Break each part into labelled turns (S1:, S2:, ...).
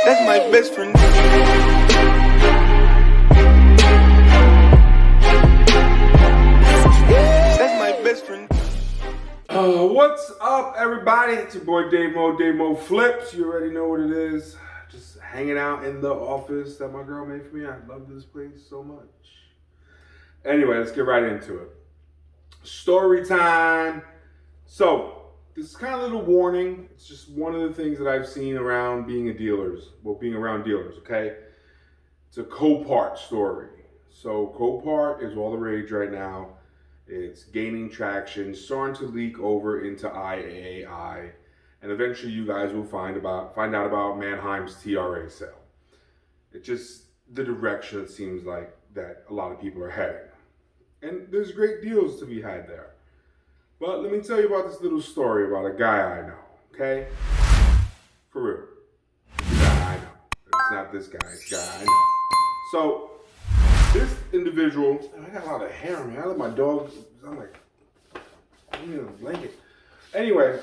S1: That's my best friend. That's my best friend.
S2: What's up, everybody? It's your boy Dave Mo Flips. You already know what it is. Just hanging out in the office that my girl made for me. I love this place so much. Anyway, let's get right into it. Story time. So, this is kind of a little warning. It's just one of the things that I've seen around being around dealers, okay? It's a COPART story. So, COPART is all the rage right now. It's gaining traction, starting to leak over into IAI, and eventually you guys will find out about Mannheim's TRA sale. It's just the direction it seems like that a lot of people are heading. And there's great deals to be had there. But let me tell you about this little story about a guy I know, okay? For real. It's a guy I know. It's not this guy, it's a guy I know. So, this individual, I got a lot of hair on me. I let my dog, I'm like, I need a blanket. Anyway,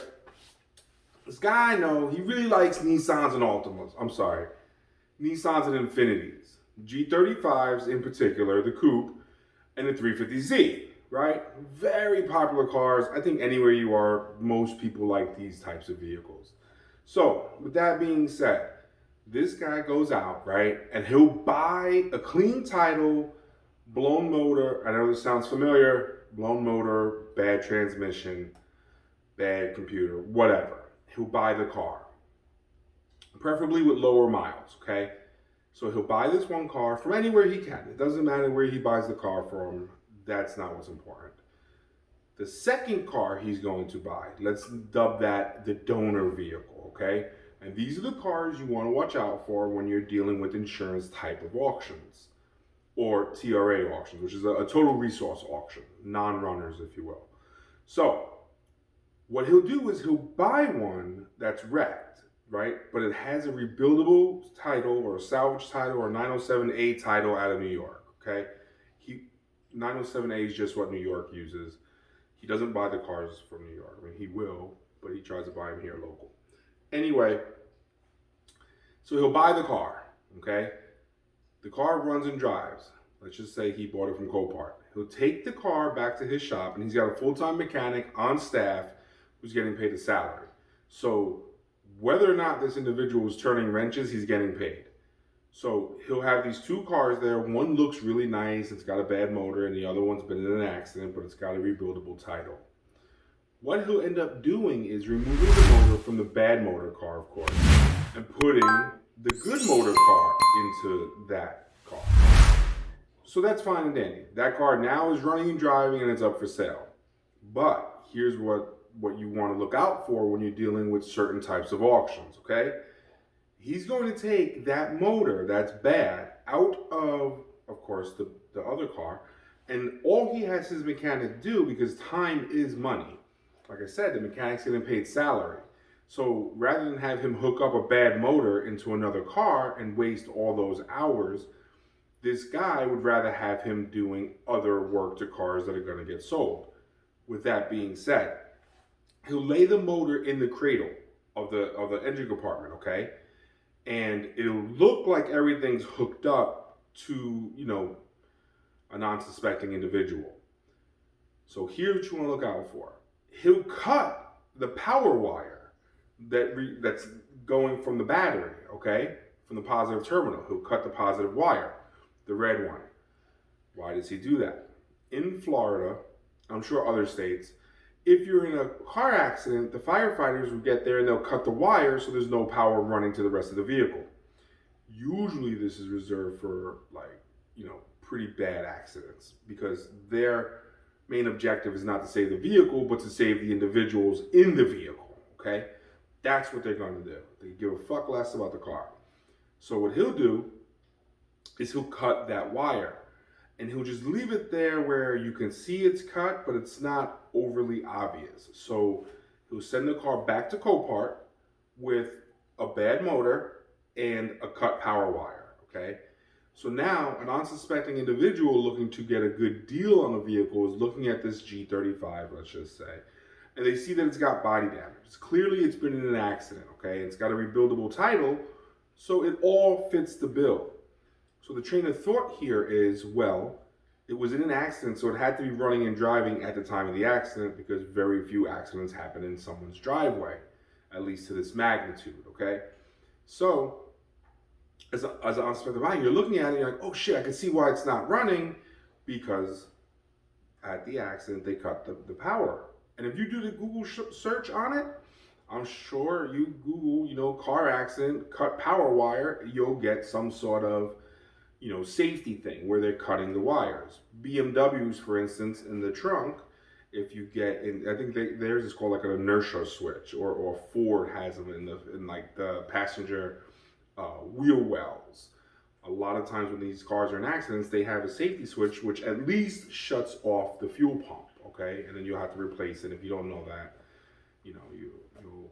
S2: this guy I know, he really likes Nissans and Altimas. I'm sorry. Nissans and Infinitis. G35s in particular, the coupe, and the 350Z, right? Very popular cars. I think anywhere you are, most people like these types of vehicles. So, with that being said, this guy goes out, right, and he'll buy a clean title, blown motor. I know this sounds familiar. Blown motor, bad transmission, bad computer, whatever. He'll buy the car, preferably with lower miles, okay? So he'll buy this one car from anywhere he can. It doesn't matter where he buys the car from. That's not what's important. The second car he's going to buy, let's dub that the donor vehicle, okay? And these are the cars you want to watch out for when you're dealing with insurance type of auctions, or TRA auctions, which is a total resource auction, non-runners, if you will. So what he'll do is he'll buy one that's wrecked, right? But it has a rebuildable title or a salvage title or 907A title out of New York, okay? 907A is just what New York uses. He doesn't buy the cars from New York. I mean, he will, but he tries to buy them here local. Anyway, so he'll buy the car, okay? The car runs and drives. Let's just say he bought it from Copart. He'll take the car back to his shop, and he's got a full-time mechanic on staff who's getting paid a salary. So whether or not this individual is turning wrenches, he's getting paid. So he'll have these two cars there. One looks really nice. It's got a bad motor, and the other one's been in an accident, but it's got a rebuildable title. What he'll end up doing is removing the motor from the bad motor car, of course, and putting the good motor car into that car. So that's fine and dandy. That car now is running and driving, and it's up for sale. But here's what you want to look out for when you're dealing with certain types of auctions, okay? He's going to take that motor that's bad out of course, the other car, and all he has his mechanic do, because time is money. Like I said, the mechanic's getting paid salary. So rather than have him hook up a bad motor into another car and waste all those hours, this guy would rather have him doing other work to cars that are going to get sold. With that being said, he'll lay the motor in the cradle of the engine compartment, okay? And it'll look like everything's hooked up to, a non-suspecting individual. So here's what you want to look out for. He'll cut the power wire that's going from the battery, okay? From the positive terminal. He'll cut the positive wire, the red one. Why does he do that? In Florida, I'm sure other states, if you're in a car accident, the firefighters will get there and they'll cut the wire so there's no power running to the rest of the vehicle. Usually this is reserved for pretty bad accidents, because their main objective is not to save the vehicle, but to save the individuals in the vehicle, okay? That's what they're going to do. They give a fuck less about the car. So what he'll do is he'll cut that wire, and he'll just leave it there where you can see it's cut, but it's not overly obvious. So he'll send the car back to Copart with a bad motor and a cut power wire, okay? So now an unsuspecting individual looking to get a good deal on a vehicle is looking at this G35, let's just say, and they see that it's got body damage. Clearly it's been in an accident, okay? It's got a rebuildable title, So it all fits the bill. So the train of thought here is, well, it was in an accident, so it had to be running and driving at the time of the accident because very few accidents happen in someone's driveway, at least to this magnitude, okay? So, as an unsuspecting buyer, you're looking at it and you're like, oh shit, I can see why it's not running because at the accident they cut the power. And if you do the Google search on it, I'm sure you Google, car accident, cut power wire, you'll get some sort of, safety thing where they're cutting the wires. BMWs, for instance, in the trunk, if you get in, I think theirs is called like an inertia switch, or Ford has them in like the passenger wheel wells. A lot of times when these cars are in accidents, they have a safety switch which at least shuts off the fuel pump, okay? And then you'll have to replace it. If you don't know that, you'll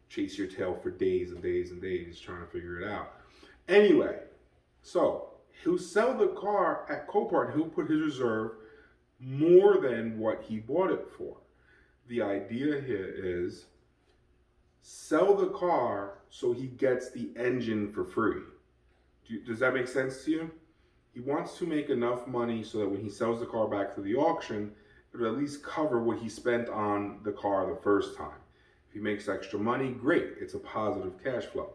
S2: chase your tail for days and days and days trying to figure it out. Anyway, so he'll sell the car at COPART. He'll put his reserve more than what he bought it for. The idea here is sell the car so he gets the engine for free. Does that make sense to you? He wants to make enough money so that when he sells the car back to the auction, it'll at least cover what he spent on the car the first time. If he makes extra money, great. It's a positive cash flow.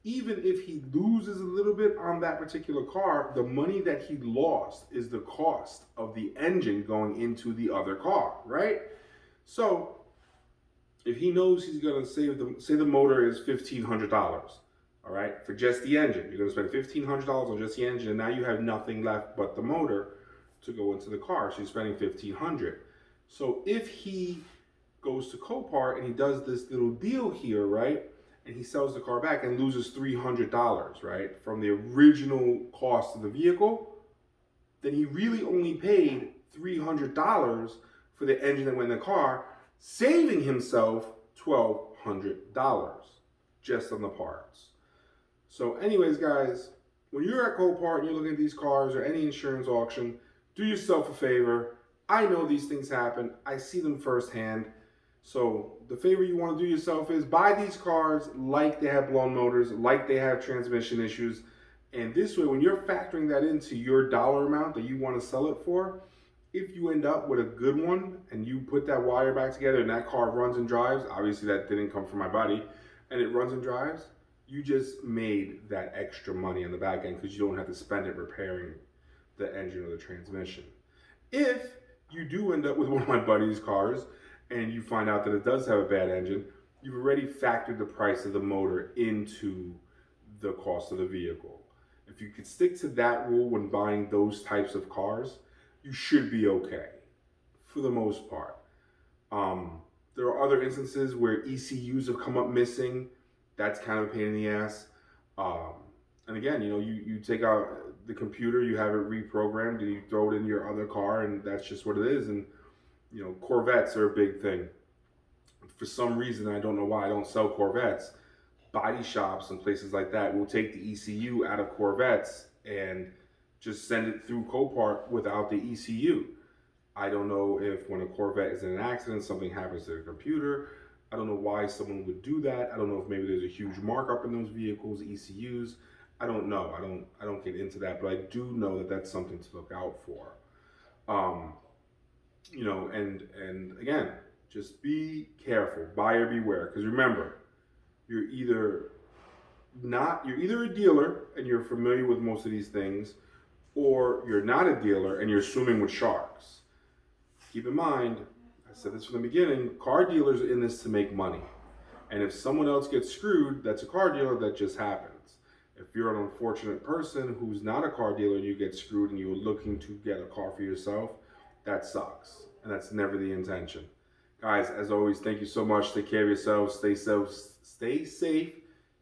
S2: Even if he loses a little bit on that particular car, the money that he lost is the cost of the engine going into the other car, right? So if he knows he's going to save say the motor is $1,500, all right, for just the engine. You're going to spend $1,500 on just the engine, and now you have nothing left but the motor to go into the car. So you're spending $1,500. So if he goes to COPART and he does this little deal here, right, and he sells the car back and loses $300, right, from the original cost of the vehicle, then he really only paid $300 for the engine that went in the car, saving himself $1,200 just on the parts. So anyways, guys, when you're at COPART and you're looking at these cars or any insurance auction, do yourself a favor. I know these things happen. I see them firsthand. So the favor you want to do yourself is buy these cars like they have blown motors, like they have transmission issues. And this way, when you're factoring that into your dollar amount that you want to sell it for, if you end up with a good one and you put that wire back together and that car runs and drives, obviously that didn't come from my buddy, and it runs and drives, you just made that extra money on the back end because you don't have to spend it repairing the engine or the transmission. If you do end up with one of my buddy's cars and you find out that it does have a bad engine, you've already factored the price of the motor into the cost of the vehicle. If you could stick to that rule when buying those types of cars, you should be okay, for the most part. There are other instances where ECUs have come up missing. That's kind of a pain in the ass. And again, you take out the computer, you have it reprogrammed, and you throw it in your other car, and that's just what it is. And Corvettes are a big thing. For some reason, I don't know why I don't sell Corvettes. Body shops and places like that will take the ECU out of Corvettes and just send it through COPART without the ECU. I don't know if when a Corvette is in an accident, something happens to the computer. I don't know why someone would do that. I don't know if maybe there's a huge markup in those vehicles, ECUs. I don't know. I don't get into that, but I do know that that's something to look out for. And again, just be careful, buyer beware. Because remember, you're either a dealer and you're familiar with most of these things, or you're not a dealer and you're swimming with sharks. Keep in mind, I said this from the beginning, car dealers are in this to make money. And if someone else gets screwed, that's a car dealer, that just happens. If you're an unfortunate person who's not a car dealer and you get screwed and you're looking to get a car for yourself, that sucks. And that's never the intention. Guys, as always, thank you so much. Take care of yourselves. Stay safe,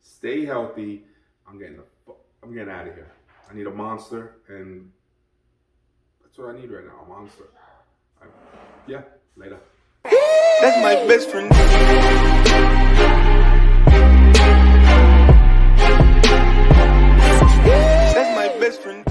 S2: stay healthy. I'm getting out of here. I need a Monster, and that's what I need right now, a Monster. Yeah, later.
S1: That's my best friend. That's my best friend.